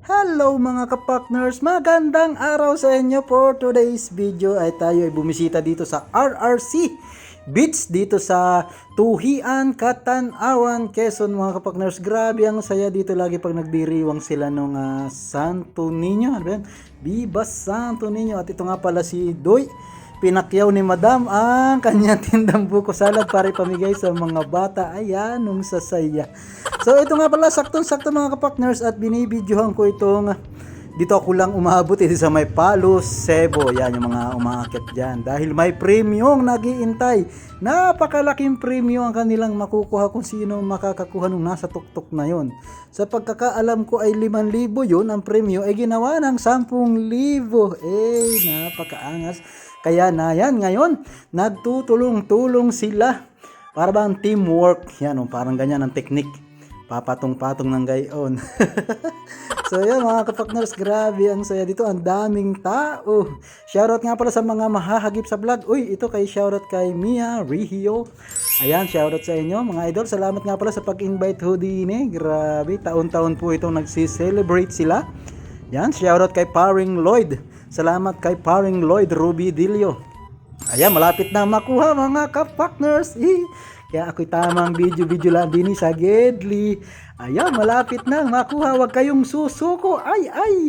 Hello mga kapartners, magandang araw sa inyo. For today's video ay tayo ay bumisita dito sa RRC Beach dito sa Tuhian, Catanawan, Quezon mga kapartners. Grabe ang saya dito lagi pag nagdiriwang sila nung Santo Niño. Ano ba yan? Viva Santo Niño. At ito nga pala si Doy. Pinakyaw ni Madam ang kanyang tindang buko salad para ipamigay sa mga bata. Ayan, nung sasaya. So ito nga pala, saktong-sakto mga kapartners, at binibidyohan ko itong dito ako lang umabot sa may Palos, Cebu. Yan yung mga umaakit dyan. Dahil may premium nag-iintay. Napakalaking premium ang kanilang makukuha kung sino makakakuha nung nasa tuktok na yon. Sa pagkakaalam ko ay 5,000 yun. Ang premium ay ginawa ng 10,000. Napakaangas. Kaya na yan ngayon, nagtutulong-tulong sila. Para bang teamwork. Yan, parang ganyan ang technique. Papatong-patong ng gayon. So yan mga kapartners, grabe ang saya dito. Ang daming tao. Shoutout nga pala sa mga mahahagip sa vlog. Uy, ito kay shoutout kay Mia Rihio. Ayan, shoutout sa inyo mga idol. Salamat nga pala sa pag-invite ho din eh. Grabe, taon-taon po itong nagsi-celebrate sila. Yan, shoutout kay Paring Lloyd. Salamat kay Paring Lloyd Ruby Dilio. Ayan, malapit na makuha mga kapartners. Kaya ako'y tamang video lang din sa Gedli. Ayan, malapit na makuha. Huwag kayong susuko.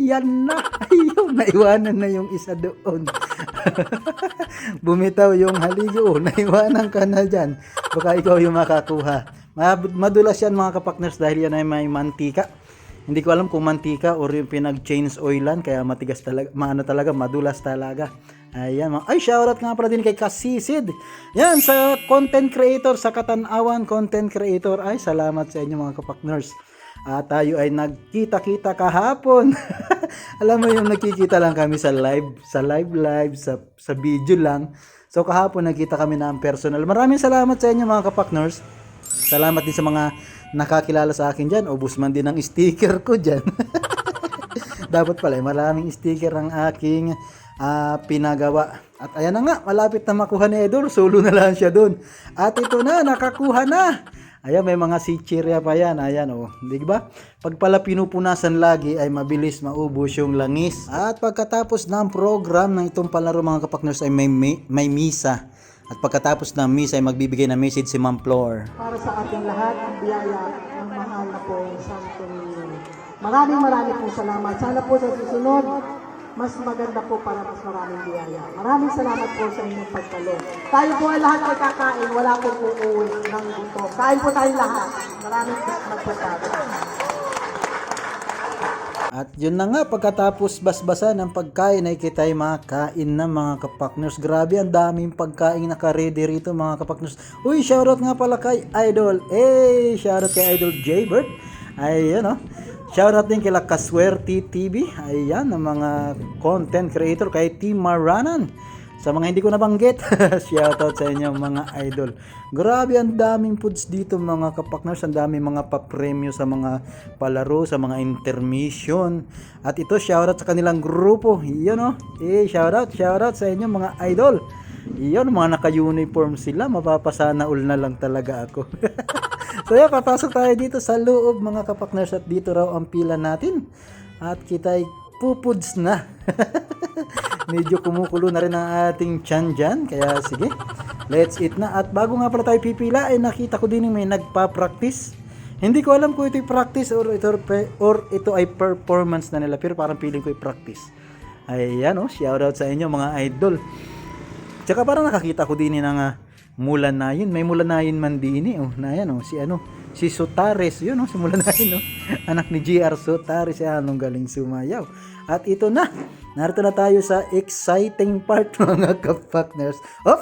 Yan na. Ayun, naiwanan na yung isa doon. Bumitaw yung haligo. Naiwanan ka na dyan. Baka ikaw yung makakuha. Madulas yan mga kapartners dahil yan ay may mantika. Hindi ko alam kung mantika or yung pinag-change oilan, kaya matigas talaga, madulas talaga. Ayan, ay shoutout nga pala din kay Kasisid. Yan, sa content creator, sa Catanawan content creator. Ay, salamat sa inyo mga kapartners. Tayo ay nagkita-kita kahapon. Alam mo yung nakikita lang kami sa live, sa video lang. So kahapon nagkita kami ng personal. Maraming salamat sa inyo mga kapartners. Salamat din sa mga nakakilala sa akin dyan. Ubus man din ang sticker ko dyan. Dapat pala, maraming sticker ang aking pinagawa. At ayan na nga, malapit na makuha ni Idol. Solo na lang siya dun. At ito na, nakakuha na. Ayan, may mga sichirya pa yan. Ayan, di ba? Pag pala pinupunasan lagi ay mabilis maubos yung langis. At pagkatapos ng program ng itong palaro mga kapartners ay may misa. At pagkatapos ng misa ay magbibigay ng message si Ma'am Flor. Para sa ating lahat, ang biyaya ng mahal na po Santo Niño. Maraming po salamat. Sana po sa susunod, mas maganda po para mas maraming biyaya. Maraming salamat po sa inyong pagtulong. Tayo po ay lahat ay kakain, wala po uuwi ng gusto. Kain po tayong lahat. Maraming salamat po tayo. At yun na nga, pagkatapos basbasa ng pagkain ay kita'y makain na mga kapartners. Grabe, ang daming pagkain naka-ready rito mga kapartners. Uy, shoutout nga pala kay Idol. Shoutout kay Idol Jaybird. Ayan Shoutout din kay Kaswerte TV. Ayan, ang mga content creator kay Team Maranan. Sa mga hindi ko nabanggit, shoutout sa inyo mga idol. Grabe, ang daming foods dito mga kapartners. Ang daming mga papremyo sa mga palaro, sa mga intermission. At ito, shoutout sa kanilang grupo. Iyon shoutout sa inyo mga idol. Iyon, mga naka-uniform sila. Mapapasana all na lang talaga ako. So yan, papasok tayo dito sa loob mga kapartners. At dito raw ang pila natin. At kita'y pupuds na. Medyo kumukulo na rin ang ating tiyan dyan. Kaya sige, let's eat na. At bago nga pala tayo pipila, ay nakita ko din may nagpa-practice. Hindi ko alam kung ito'y practice or ito ay performance na nila. Pero parang feeling ko ay practice. Ayan shoutout sa inyo mga idol. Tsaka parang nakakita ko din ng Mulanayin. May Mulanayin man din na yan si Sotares, yun si Mulanayin anak ni GR Sotares, anong galing sumayaw. At ito na, narito na tayo sa exciting part mga kapartners.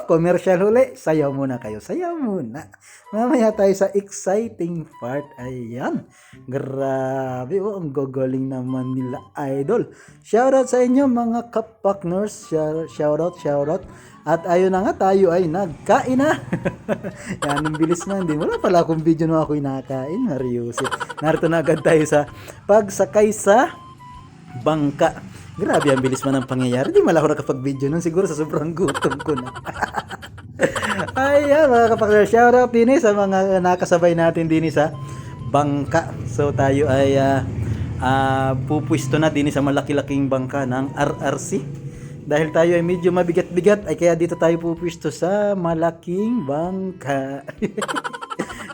Commercial huli, sayaw muna kayo, sayaw muna. Mamaya tayo sa exciting part. Ayan, grabe ang gagaling naman nila idol. Shoutout sa inyo mga kapartners, shoutout. At ayun na nga, tayo ay nagkain na. Yan, ang bilis na. Hindi, wala pala akong video na ako'y nakain. Mariusip. Narito na agad tayo sa pagsakay sa bangka. Grabe, ang bilis man ang pangyayari. Di mala ako nakapag-video nun. Siguro sa sobrang gutom ko na. Ayan, mga kapartners. Shoutout din sa mga nakasabay natin din sa bangka. So tayo ay pupwisto na din sa malaki-laking bangka ng RRC. Dahil tayo ay medyo mabigat-bigat, ay kaya dito tayo pupwisto sa malaking bangka.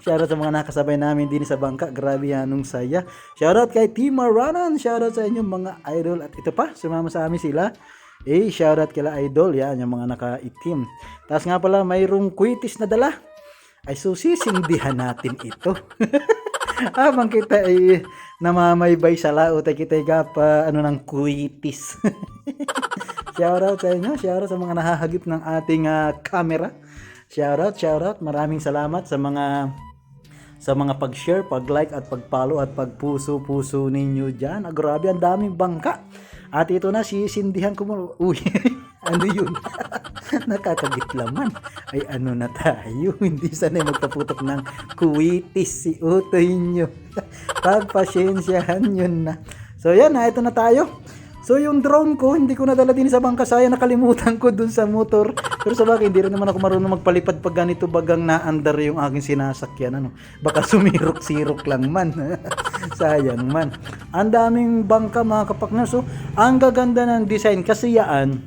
Shoutout sa mga nakasabay namin din sa bangka. Grabe yan, nung saya. Shoutout kay Team Maranan. Shoutout sa inyong mga idol. At ito pa, sumama sa amin sila. Shoutout kila idol. Yan, yung mga naka-itim. Tapos nga pala, mayroong kwitis na dala. Ay susisindihan natin ito. Habang kita ay namamaybay sa laot, ay kita ay kapa, ng kwitis. Shoutout sa inyo. Shoutout sa mga nahahagip ng ating camera. Shoutout. Maraming salamat sa mga pag-share, pag-like at pag-follow at pagpuso-puso ninyo dyan. Grabe, ang daming bangka. At ito na, sisindihan ko mo. Uy, ano yun? Nakakagitlaman. Ay, ano na tayo? Hindi sanay magpaputok ng kuwitis si utoy nyo. Pagpasensyahan yun na. So yan, ito na tayo. So yung drone ko, hindi ko nadala din sa bangka. Sayang, nakalimutan ko dun sa motor. Pero sa bagay, hindi rin naman ako marunong magpalipad pag ganito bagang naandar yung aking sinasakyan. Baka sumirok-sirok lang man. Sayang man. Ang daming bangka mga kapakner. So, ang gaganda ng design. Kasi yan,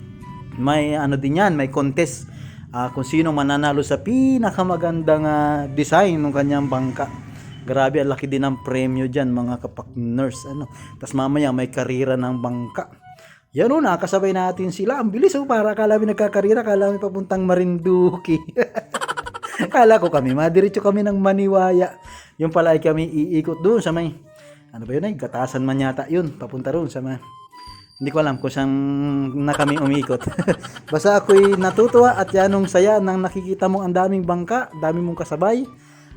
may din yan, may contest. Kung sino mananalo sa pinakamagandang design ng kanyang bangka. Grabe, ang laki din ng premyo dyan mga kapakners. Tapos mamaya may karira ng bangka. Yan nakasabay natin sila. Ang bilis para akala kami nagkakarira, akala kami papuntang Marinduque. Akala ko kami, madiretso kami ng Maniwaya. Yung pala ay kami iikot doon sa may, Gatasan man yata yun, papunta roon sa may, hindi ko alam kung saan na kami umikot. Basta ako'y natutuwa at yanong saya nang nakikita mo ang daming bangka, daming mong kasabay.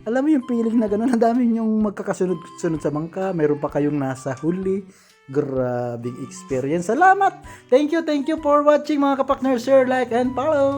Alam mo yung feeling na gano'n, ang dami yung magkakasunod-sunod sa bangka, mayroon pa kayong nasa huli. Grabing experience. Salamat! Thank you for watching mga kapakner. Share, like, and follow!